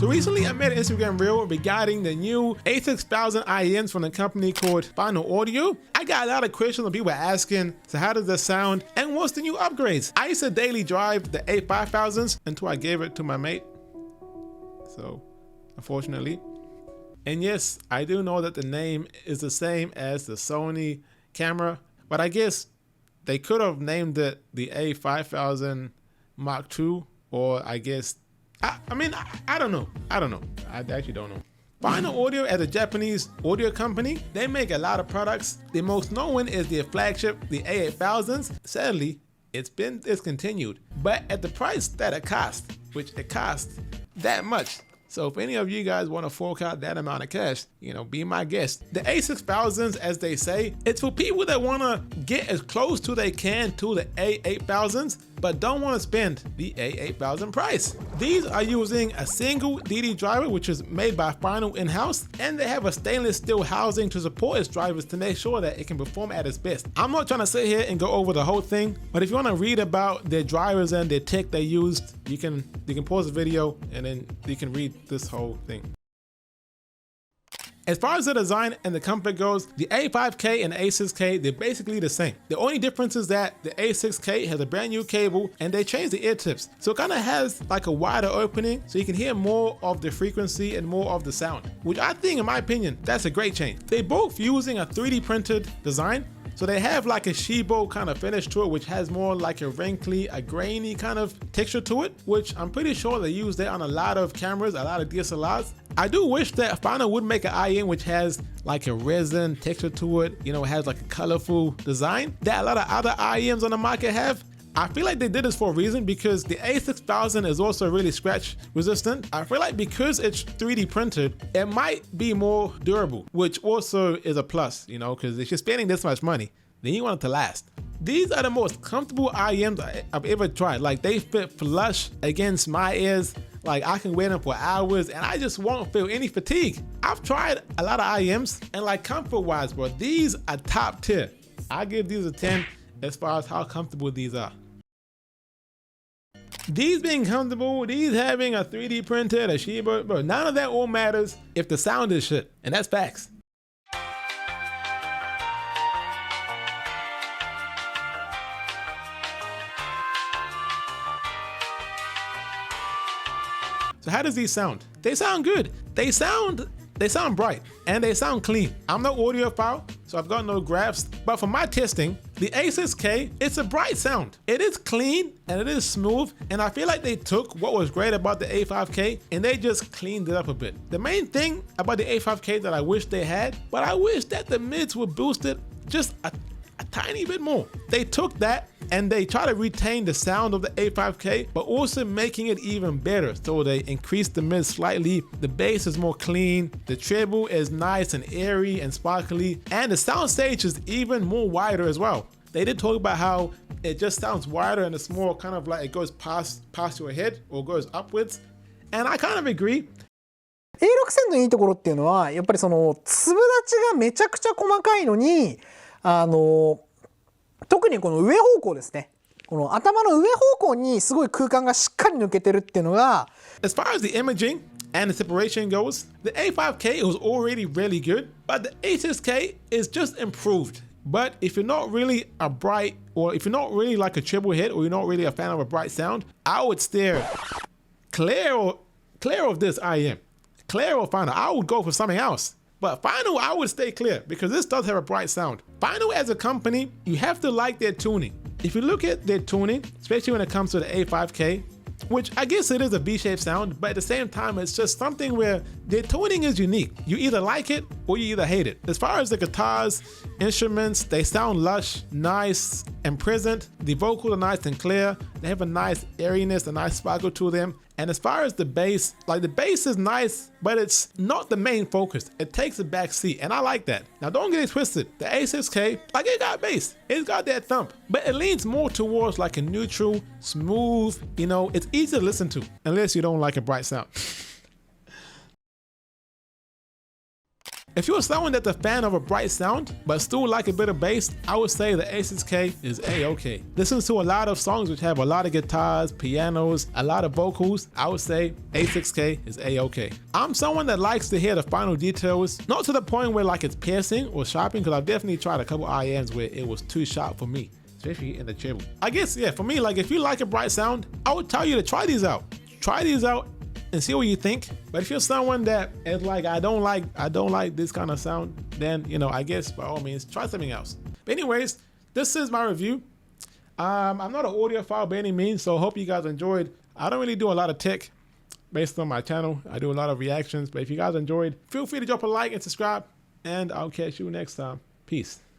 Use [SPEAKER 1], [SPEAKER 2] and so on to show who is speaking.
[SPEAKER 1] So recently I made an Instagram reel regarding the new A6000 IEMs from the company called Final Audio. I got a lot of questions and people asking, so how does this sound and what's the new upgrades? I used to daily drive the A5000s until I gave it to my mate. So unfortunately. And yes, I do know that the name is the same as the Sony camera, but I guess they could have named it the A5000 Mark II, or I guess, I don't know. I actually don't know. Final Audio, as a Japanese audio company, they make a lot of products. The most known one is their flagship, the A8000s. Sadly, it's been discontinued, but at the price that it cost, which it costs that much. So if any of you guys want to fork out that amount of cash, be my guest. The A6000s, as they say, it's for people that want to get as close to they can to the A8000s, but don't want to spend the A8000 price. These are using a single DD driver, which is made by Final in-house, and they have a stainless steel housing to support its drivers to make sure that it can perform at its best. I'm not trying to sit here and go over the whole thing, but if you want to read about their drivers and their tech they used, you can pause the video and then you can read this whole thing. As far as the design and the comfort goes, the A5K and the A6K, they're basically the same. The only difference is that the A6K has a brand new cable and they changed the ear tips. So it kind of has like a wider opening so you can hear more of the frequency and more of the sound, which I think, in my opinion, that's a great change. They both using a 3D printed design. So they have like a Shibo kind of finish to it, which has more like a wrinkly, a grainy kind of texture to it, which I'm pretty sure they use that on a lot of cameras, a lot of DSLRs. I do wish that Final would make an IEM which has like a resin texture to it, it has like a colorful design that a lot of other IEMs on the market have. I feel like they did this for a reason because the A6000 is also really scratch resistant. I feel like because it's 3D printed, it might be more durable, which also is a plus, because if you're spending this much money, then you want it to last. These are the most comfortable IEMs I've ever tried. Like, they fit flush against my ears. Like, I can wear them for hours and I just won't feel any fatigue. I've tried a lot of IEMs and like comfort wise, bro, these are top tier. I give these a 10 as far as how comfortable these are. These being comfortable, these having a 3D printed, a Shiba, bro, none of that all matters if the sound is shit, and that's facts. So how does these sound? They sound good. They sound bright and they sound clean. I'm no audiophile, so I've got no graphs, but for my testing, the A6K, it's a bright sound. It is clean and it is smooth, and I feel like they took what was great about the A5K and they just cleaned it up a bit. The main thing about the A5K that I wish they had, but I wish that the mids were boosted just a tiny bit more. They took that and they try to retain the sound of the A5K, but also making it even better. So they increased the mid slightly, the bass is more clean, the treble is nice and airy and sparkly, and the sound stage is even more wider as well. They did talk about how it just sounds wider and it's more kind of like it goes past your head or goes upwards, and I kind of agree.
[SPEAKER 2] A6000のいいところっていうのはやっぱりその粒立ちがめちゃくちゃ細かいのに特にこの上方向ですね。この頭の上方向にすごい空間がしっかり抜けてるっていうのが。
[SPEAKER 1] As far as the imaging and the separation goes, the A5K was already really good, but the A6K is just improved. But if you're not really a bright, or if you're not really like a triple hit, or you're not really a fan of a bright sound, I would steer clear of this IEM. Clear or Final, I would go for something else. But Final, I would stay clear because this does have a bright sound. Final as a company, you have to like their tuning. If you look at their tuning, especially when it comes to the A5K, which I guess it is a B-shaped sound, but at the same time, it's just something where their tuning is unique. You either like it or you either hate it. As far as the guitars, instruments, they sound lush, nice, and present. The vocals are nice and clear. They have a nice airiness, a nice sparkle to them. And as far as the bass, like the bass is nice, but it's not the main focus. It takes a back seat, and I like that. Now don't get it twisted. The A6K, like, it got bass. It's got that thump, but it leans more towards like a neutral, smooth, it's easy to listen to, unless you don't like a bright sound. If you're someone that's a fan of a bright sound, but still like a bit of bass, I would say the A6K is A-okay. Listens to a lot of songs which have a lot of guitars, pianos, a lot of vocals, I would say A6K is A-okay. I'm someone that likes to hear the final details, not to the point where like it's piercing or sharping, because I've definitely tried a couple IEMs where it was too sharp for me, especially in the treble. I guess, yeah, for me, like if you like a bright sound, I would tell you to try these out. Try these out and see what you think. But if you're someone that is like, I don't like this kind of sound, then, you know, I guess by all means, try something else. But anyways, this is my review. I'm not an audiophile by any means, so hope you guys enjoyed. I don't really do a lot of tech based on my channel. I do a lot of reactions, but if you guys enjoyed, feel free to drop a like and subscribe, and I'll catch you next time. Peace.